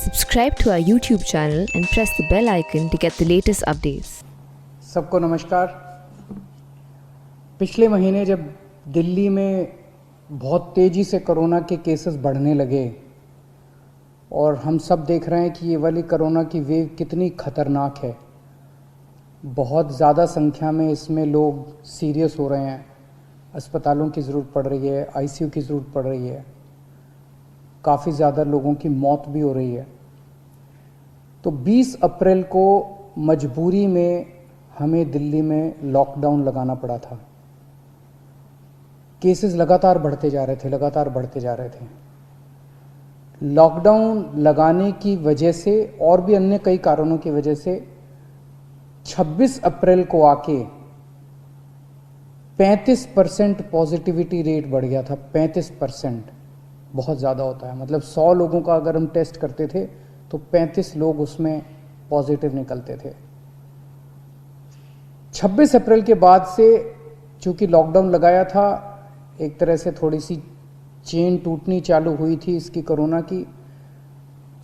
Subscribe to our YouTube channel and press the bell icon to get the latest updates. सबको नमस्कार। पिछले महीने जब दिल्ली में बहुत तेज़ी से कोरोना के केसेस बढ़ने लगे और हम सब देख रहे हैं कि ये वाली कोरोना की वेव कितनी ख़तरनाक है, बहुत ज़्यादा संख्या में इसमें लोग सीरियस हो रहे हैं, अस्पतालों की ज़रूरत पड़ रही है, आईसीयू की ज़रूरत पड़ रही है, काफ़ी ज़्यादा लोगों की मौत भी हो रही है। तो 20 अप्रैल को मजबूरी में हमें दिल्ली में लॉकडाउन लगाना पड़ा था। केसेस लगातार बढ़ते जा रहे थे। लॉकडाउन लगाने की वजह से और भी अन्य कई कारणों की वजह से 26 अप्रैल को आके 35% पॉजिटिविटी रेट बढ़ गया था। 35% बहुत ज़्यादा होता है, मतलब 100 लोगों का अगर हम टेस्ट करते थे तो 35 लोग उसमें पॉजिटिव निकलते थे। 26 अप्रैल के बाद से चूंकि लॉकडाउन लगाया था, एक तरह से थोड़ी सी चेन टूटनी चालू हुई थी इसकी कोरोना की।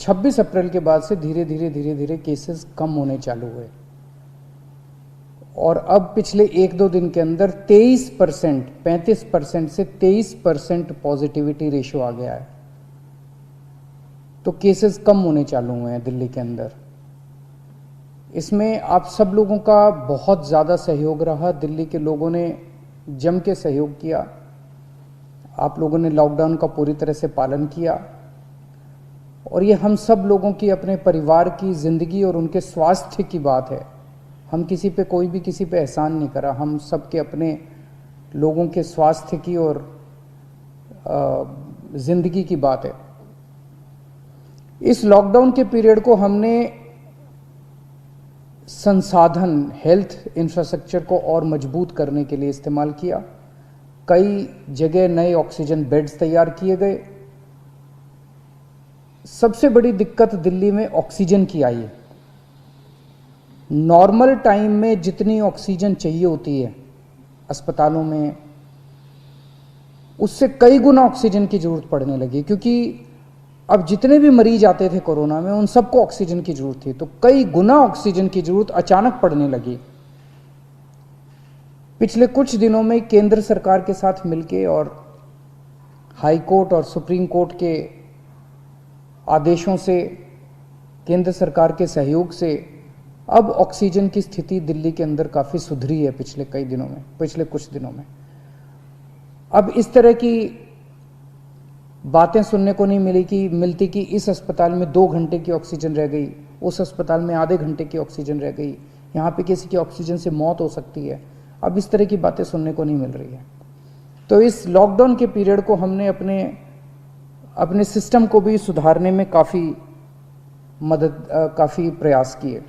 26 अप्रैल के बाद से धीरे धीरे केसेस कम होने चालू हुए और अब पिछले 1-2 दिन के अंदर 23%, 35% से 23% पॉजिटिविटी रेशियो आ गया है। तो केसेस कम होने चालू हुए हैं दिल्ली के अंदर। इसमें आप सब लोगों का बहुत ज़्यादा सहयोग रहा। दिल्ली के लोगों ने जम के सहयोग किया। आप लोगों ने लॉकडाउन का पूरी तरह से पालन किया और ये हम सब लोगों की, अपने परिवार की ज़िंदगी और उनके स्वास्थ्य की बात है। हम किसी पे, कोई भी किसी पे एहसान नहीं करा, हम सब के अपने लोगों के स्वास्थ्य की और ज़िंदगी की बात है। इस लॉकडाउन के पीरियड को हमने संसाधन, हेल्थ इंफ्रास्ट्रक्चर को और मजबूत करने के लिए इस्तेमाल किया। कई जगह नए ऑक्सीजन बेड्स तैयार किए गए। सबसे बड़ी दिक्कत दिल्ली में ऑक्सीजन की आई है। नॉर्मल टाइम में जितनी ऑक्सीजन चाहिए होती है अस्पतालों में, उससे कई गुना ऑक्सीजन की ज़रूरत पड़ने लगी, क्योंकि अब जितने भी मरीज आते थे कोरोना में उन सबको ऑक्सीजन की ज़रूरत थी। तो कई गुना ऑक्सीजन की ज़रूरत अचानक पड़ने लगी। पिछले कुछ दिनों में केंद्र सरकार के साथ मिलके और हाई कोर्ट और सुप्रीम कोर्ट के आदेशों से, केंद्र सरकार के सहयोग से अब ऑक्सीजन की स्थिति दिल्ली के अंदर काफ़ी सुधरी है पिछले कुछ दिनों में। अब इस तरह की बातें सुनने को नहीं मिलती कि इस अस्पताल में 2 घंटे की ऑक्सीजन रह गई, उस अस्पताल में आधे घंटे की ऑक्सीजन रह गई, यहाँ पे किसी की ऑक्सीजन से मौत हो सकती है। अब इस तरह की बातें सुनने को नहीं मिल रही है। तो इस लॉकडाउन के पीरियड को हमने अपने सिस्टम को भी सुधारने में काफ़ी प्रयास किए।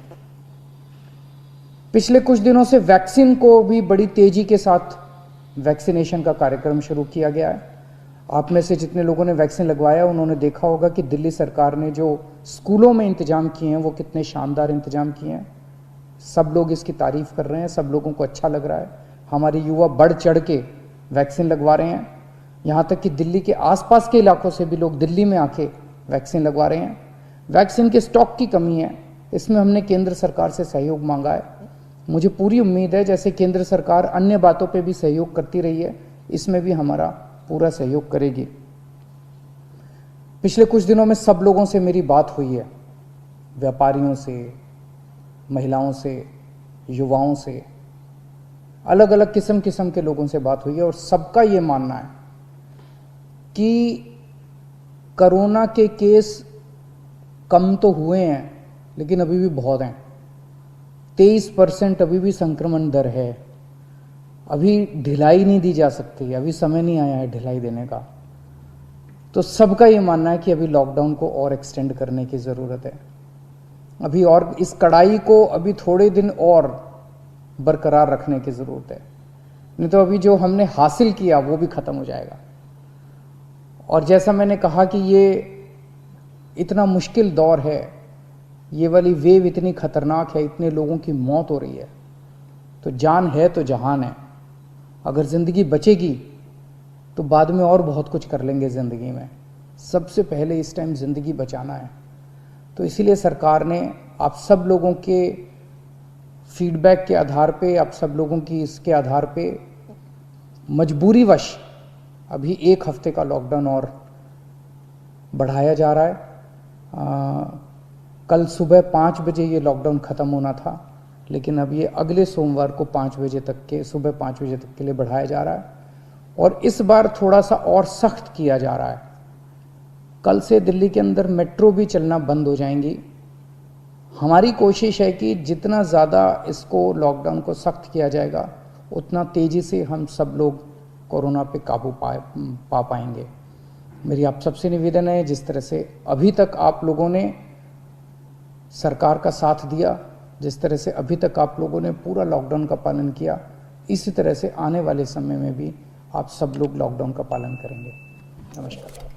पिछले कुछ दिनों से वैक्सीन को भी बड़ी तेज़ी के साथ वैक्सीनेशन का कार्यक्रम शुरू किया गया है। आप में से जितने लोगों ने वैक्सीन लगवाया उन्होंने देखा होगा कि दिल्ली सरकार ने जो स्कूलों में इंतजाम किए हैं वो कितने शानदार इंतजाम किए हैं। सब लोग इसकी तारीफ़ कर रहे हैं, सब लोगों को अच्छा लग रहा है। हमारे युवा बढ़ चढ़ के वैक्सीन लगवा रहे हैं। यहाँ तक कि दिल्ली के आसपास के इलाकों से भी लोग दिल्ली में आके वैक्सीन लगवा रहे हैं। वैक्सीन के स्टॉक की कमी है, इसमें हमने केंद्र सरकार से सहयोग मांगा है। मुझे पूरी उम्मीद है, जैसे केंद्र सरकार अन्य बातों पे भी सहयोग करती रही है, इसमें भी हमारा पूरा सहयोग करेगी। पिछले कुछ दिनों में सब लोगों से मेरी बात हुई है, व्यापारियों से, महिलाओं से, युवाओं से, अलग अलग किस्म के लोगों से बात हुई है और सबका ये मानना है कि कोरोना के केस कम तो हुए हैं लेकिन अभी भी बहुत हैं। 23% अभी भी संक्रमण दर है। अभी ढिलाई नहीं दी जा सकती, अभी समय नहीं आया है ढिलाई देने का। तो सबका ये मानना है कि अभी लॉकडाउन को और एक्सटेंड करने की ज़रूरत है। अभी और इस कड़ाई को अभी थोड़े दिन और बरकरार रखने की ज़रूरत है, नहीं तो अभी जो हमने हासिल किया वो भी ख़त्म हो जाएगा। और जैसा मैंने कहा कि ये इतना मुश्किल दौर है, ये वाली वेव इतनी ख़तरनाक है, इतने लोगों की मौत हो रही है, तो जान है तो जहान है। अगर ज़िंदगी बचेगी तो बाद में और बहुत कुछ कर लेंगे ज़िंदगी में। सबसे पहले इस टाइम ज़िंदगी बचाना है। तो इसीलिए सरकार ने आप सब लोगों के फीडबैक के आधार पे, आप सब लोगों की इसके आधार पे मजबूरीवश अभी 1 हफ्ते का लॉकडाउन और बढ़ाया जा रहा है। कल सुबह 5 बजे ये लॉकडाउन ख़त्म होना था, लेकिन अब ये अगले सोमवार को 5 बजे तक के, सुबह 5 बजे तक के लिए बढ़ाया जा रहा है और इस बार थोड़ा सा और सख्त किया जा रहा है। कल से दिल्ली के अंदर मेट्रो भी चलना बंद हो जाएंगी। हमारी कोशिश है कि जितना ज़्यादा इसको लॉकडाउन को सख्त किया जाएगा उतना तेज़ी से हम सब लोग कोरोना पे काबू पा पाएंगे। मेरी आप सबसे निवेदन है, जिस तरह से अभी तक आप लोगों ने सरकार का साथ दिया, जिस तरह से अभी तक आप लोगों ने पूरा लॉकडाउन का पालन किया, इसी तरह से आने वाले समय में भी आप सब लोग लॉकडाउन का पालन करेंगे। नमस्कार।